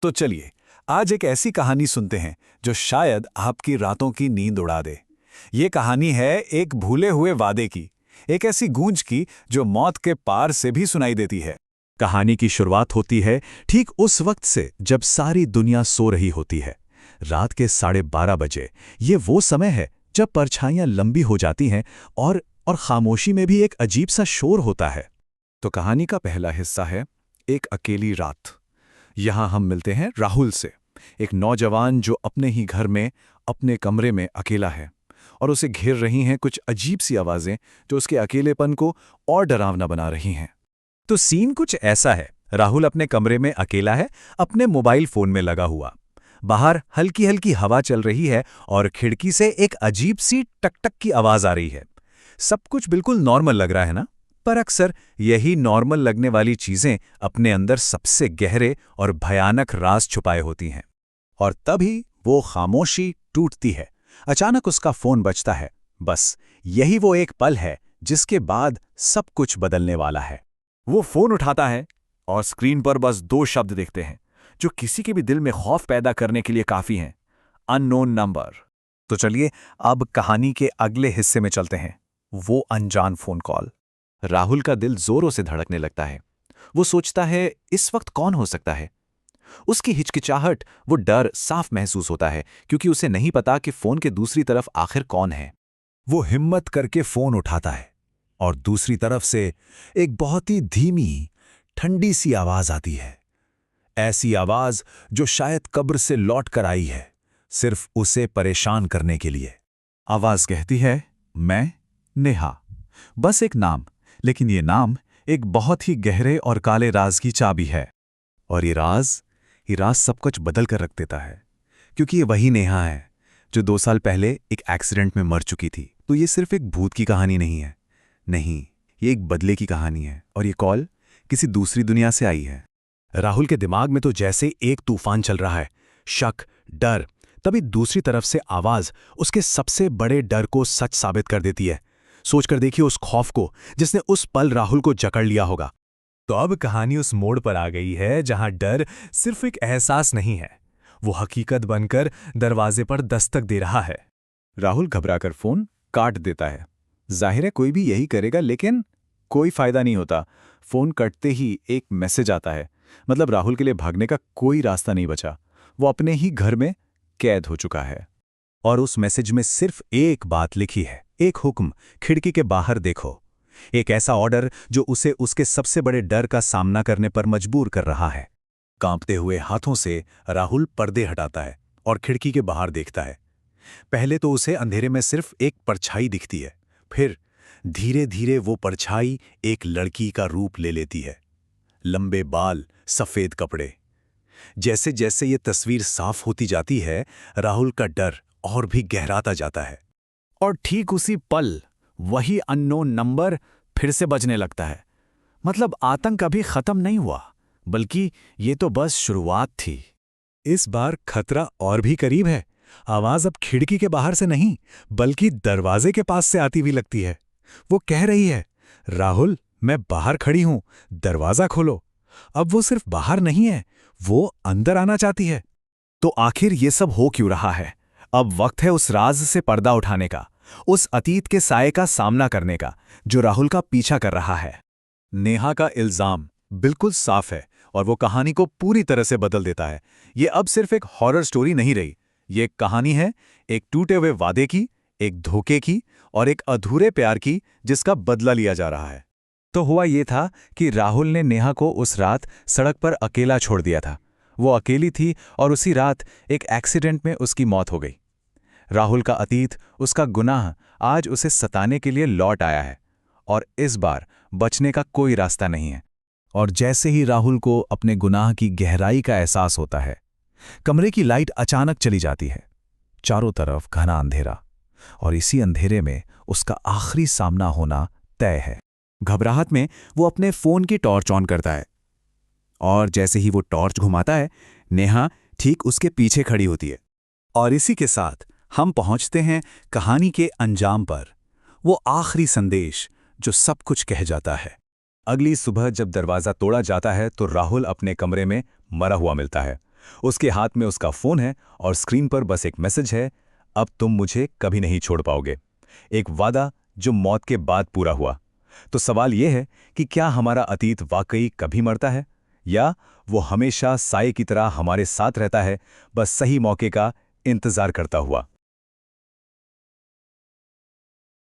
तो चलिए आज एक ऐसी कहानी सुनते हैं जो शायद आपकी रातों की नींद उड़ा दे। ये कहानी है एक भूले हुए वादे की, एक ऐसी गूंज की जो मौत के पार से भी सुनाई देती है। कहानी की शुरुआत होती है ठीक उस वक्त से जब सारी दुनिया सो रही होती है। रात के 12:30 बजे। ये वो समय है जब परछाइयां लंबी हो जाती हैं और खामोशी में भी एक अजीब सा शोर होता है। तो कहानी का पहला हिस्सा है एक अकेली रात। यहाँ हम मिलते हैं राहुल से, एक नौजवान जो अपने ही घर में अपने कमरे में अकेला है और उसे घेर रही हैं कुछ अजीब सी आवाज़ें जो उसके अकेलेपन को और डरावना बना रही हैं। तो सीन कुछ ऐसा है। राहुल अपने कमरे में अकेला है, अपने मोबाइल फ़ोन में लगा हुआ। बाहर हल्की हल्की हवा चल रही है और खिड़की से एक अजीब सी टक-टक की आवाज़ आ रही है। सब कुछ बिल्कुल नॉर्मल लग रहा है ना? पर अक्सर यही नॉर्मल लगने वाली चीज़ें अपने अंदर सबसे गहरे और भयानक राज छुपाए होती हैं। और तभी वो खामोशी टूटती है। अचानक उसका फ़ोन बजता है। बस यही वो एक पल है जिसके बाद सब कुछ बदलने वाला है। वो फ़ोन उठाता है और स्क्रीन पर बस 2 शब्द दिखते हैं जो किसी के भी दिल में खौफ पैदा करने के लिए काफ़ी हैं। Unknown number. तो चलिए अब कहानी के अगले हिस्से में चलते हैं। वो अनजान फ़ोन कॉल। राहुल का दिल जोरों से धड़कने लगता है। वो सोचता है इस वक्त कौन हो सकता है। उसकी हिचकिचाहट, वो डर साफ महसूस होता है क्योंकि उसे नहीं पता कि फोन के दूसरी तरफ आखिर कौन है। वो हिम्मत करके फोन उठाता है और दूसरी तरफ से एक बहुत ही धीमी, ठंडी सी आवाज आती है। ऐसी आवाज जो शायद कब्र से लौट कर आई है, सिर्फ उसे परेशान करने के लिए। आवाज कहती है, मैं नेहा। बस एक नाम, लेकिन ये नाम एक बहुत ही गहरे और काले राज की चाबी है। और ये राज सब कुछ बदल कर रख देता है, क्योंकि ये वही नेहा है जो 2 साल पहले एक एक्सीडेंट में मर चुकी थी। तो ये सिर्फ एक भूत की कहानी नहीं है। नहीं, ये एक बदले की कहानी है और ये कॉल किसी दूसरी दुनिया से आई है। राहुल के दिमाग में तो जैसे एक तूफान चल रहा है, शक, डर। तभी दूसरी तरफ से आवाज उसके सबसे बड़े डर को सच साबित कर देती है। सोचकर देखिए उस खौफ को जिसने उस पल राहुल को जकड़ लिया होगा। तो अब कहानी उस मोड़ पर आ गई है जहां डर सिर्फ एक एहसास नहीं है, वो हकीकत बनकर दरवाजे पर दस्तक दे रहा है। राहुल घबराकर फोन काट देता है। जाहिर है कोई भी यही करेगा, लेकिन कोई फायदा नहीं होता। फोन कटते ही एक मैसेज आता है। मतलब राहुल के लिए भागने का कोई रास्ता नहीं बचा। वो अपने ही घर में कैद हो चुका है। और उस मैसेज में सिर्फ एक बात लिखी है, एक हुक्म, खिड़की के बाहर देखो। एक ऐसा ऑर्डर जो उसे उसके सबसे बड़े डर का सामना करने पर मजबूर कर रहा है। कांपते हुए हाथों से राहुल पर्दे हटाता है और खिड़की के बाहर देखता है। पहले तो उसे अंधेरे में सिर्फ एक परछाई दिखती है, फिर धीरे धीरे वो परछाई एक लड़की का रूप ले लेती है। लंबे बाल, सफेद कपड़े। जैसे जैसे ये तस्वीर साफ होती जाती है, राहुल का डर और भी गहराता जाता है। और ठीक उसी पल वही अननोन नंबर फिर से बजने लगता है। मतलब आतंक अभी खत्म नहीं हुआ, बल्कि ये तो बस शुरुआत थी। इस बार खतरा और भी करीब है। आवाज अब खिड़की के बाहर से नहीं, बल्कि दरवाजे के पास से आती हुई लगती है। वो कह रही है, राहुल, मैं बाहर खड़ी हूं, दरवाजा खोलो। अब वो सिर्फ बाहर नहीं है, वो अंदर आना चाहती है। तो आखिर ये सब हो क्यों रहा है? अब वक्त है उस राज से पर्दा उठाने का, उस अतीत के साये का सामना करने का जो राहुल का पीछा कर रहा है। नेहा का इल्जाम बिल्कुल साफ है और वो कहानी को पूरी तरह से बदल देता है। ये अब सिर्फ एक हॉरर स्टोरी नहीं रही, ये एक कहानी है, एक टूटे हुए वादे की, एक धोखे की और एक अधूरे प्यार की जिसका बदला लिया जा रहा है। तो हुआ ये था कि राहुल ने नेहा को उस रात सड़क पर अकेला छोड़ दिया था। वो अकेली थी और उसी रात एक एक्सीडेंट में उसकी मौत हो गई। राहुल का अतीत, उसका गुनाह आज उसे सताने के लिए लौट आया है और इस बार बचने का कोई रास्ता नहीं है। और जैसे ही राहुल को अपने गुनाह की गहराई का एहसास होता है, कमरे की लाइट अचानक चली जाती है। चारों तरफ घना अंधेरा और इसी अंधेरे में उसका आखिरी सामना होना तय है। घबराहट में वो अपने फोन की टॉर्च ऑन करता है और जैसे ही वो टॉर्च घुमाता है, नेहा ठीक उसके पीछे खड़ी होती है। और इसी के साथ हम पहुंचते हैं कहानी के अंजाम पर, वो आखिरी संदेश जो सब कुछ कह जाता है। अगली सुबह जब दरवाजा तोड़ा जाता है तो राहुल अपने कमरे में मरा हुआ मिलता है। उसके हाथ में उसका फोन है और स्क्रीन पर बस एक मैसेज है, अब तुम मुझे कभी नहीं छोड़ पाओगे। एक वादा जो मौत के बाद पूरा हुआ। तो सवाल यह है कि क्या हमारा अतीत वाकई कभी मरता है, या वो हमेशा साए की तरह हमारे साथ रहता है, बस सही मौके का इंतजार करता हुआ।